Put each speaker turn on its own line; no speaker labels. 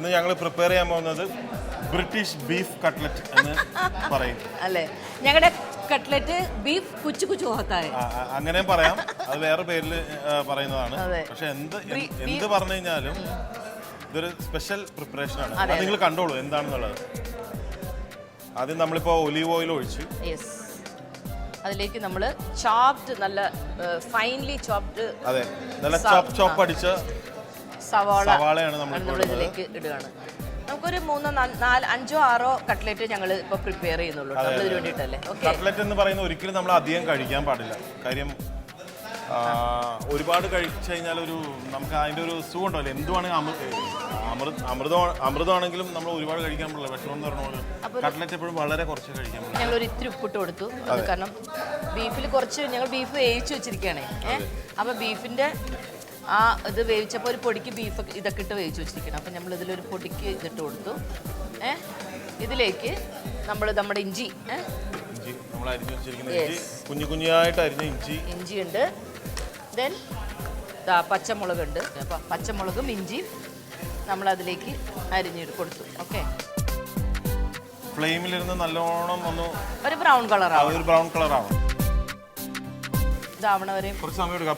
ഇന്ന് ഞങ്ങൾ പ്രിപ്പയർ ചെയ്യാൻ പോകുന്നത് ബ്രിട്ടീഷ് ബീഫ് കട്ട്ലറ്റ് എന്ന് പറയും
അല്ലേ? ഞങ്ങളുടെ കട്ട്ലറ്റ് ബീഫ് കുച്ചു കുച്ചു ഹോത്തായ.
അങ്ങനെയും പറയാം, അത് വേറെ പേരിൽ പറയുന്നതാണ്. പക്ഷെ എന്ത് പറഞ്ഞു കഴിഞ്ഞാലും ഇതൊരു സ്പെഷ്യൽ പ്രിപ്പറേഷൻ ആണ്. അത് നിങ്ങൾ കണ്ടോളൂ എന്താണെന്നുള്ളത്. ആദ്യം നമ്മളിപ്പോ ഒലീവ് ഓയിൽ ഒഴിച്ചു,
അതിലേക്ക് നമ്മൾ ചോപ്ഡ്, നല്ല ഫൈൻലി ചോപ്ഡ്,
അതെ, നല്ല ചോപ്പ് അടിച്ച സവാളയാണ് നമ്മൾ
ഇതിലേക്ക് ഇടുകയാണ്. നമുക്കൊരു 3, 4, 5, 6 കട്ട്ലറ്റ് ഞങ്ങൾ ഇപ്പോൾ പ്രിപ്പയർ ചെയ്യുന്നുള്ളൂ ഇതിന് വേണ്ടിയിട്ടല്ലേ.
കട്ട്ലറ്റ് എന്ന് പറയുന്നത് ഒരിക്കലും നമ്മൾ അധികം കഴിക്കാൻ പാടില്ല. കാര്യം ഒരുപാട് കഴിച്ചു കഴിഞ്ഞാൽ നമുക്ക് അതിൻ്റെ ഒരു സുഖം ഉണ്ടാവില്ല. എന്തുവാണെങ്കിൽ അമൃതമാണെങ്കിലും നമ്മൾ ഒരുപാട് കഴിക്കാൻ പാടില്ല. വിഷമം എന്ന് പറഞ്ഞ കട്ട്ലറ്റ് എപ്പോഴും വളരെ കുറച്ച് കഴിക്കാൻ പറ്റില്ല.
ഞങ്ങളൊരു ഇത്തിരി ഉപ്പിട്ട് കൊടുത്തു, കാരണം ബീഫിൽ കുറച്ച് ഞങ്ങൾ ബീഫ് വേവിച്ച് വെച്ചിരിക്കുകയാണേ. അപ്പോൾ ബീഫിൻ്റെ ഇത് വേവിച്ചപ്പോൾ ഒരു പൊടിക്ക് ബീഫ് ഇതൊക്കെ ഇട്ട് വേവിച്ച് വെച്ചിരിക്കണം. അപ്പം നമ്മൾ ഇതിലൊരു പൊടിക്ക് ഇതിട്ട് കൊടുത്തു. ഇതിലേക്ക് നമ്മുടെ ഇഞ്ചി
നമ്മൾ അരിഞ്ഞു വെച്ചിരിക്കുന്ന കുഞ്ഞു കുഞ്ഞായിട്ട് അരിഞ്ഞ
ഇഞ്ചി ഉണ്ട്. ദെൻ പച്ചമുളകുണ്ട്. അപ്പം പച്ചമുളകും ഇഞ്ചിയും നമ്മളതിലേക്ക് അരിഞ്ഞിട്ട് കൊടുത്തു. ഓക്കെ,
ഫ്ലെയിമിലിരുന്ന് നല്ലോണം
ഒരു ബ്രൗൺ കളർ ആവും.
ഇതാവണ വരെ കുറച്ച് സമയം എടുക്കാം.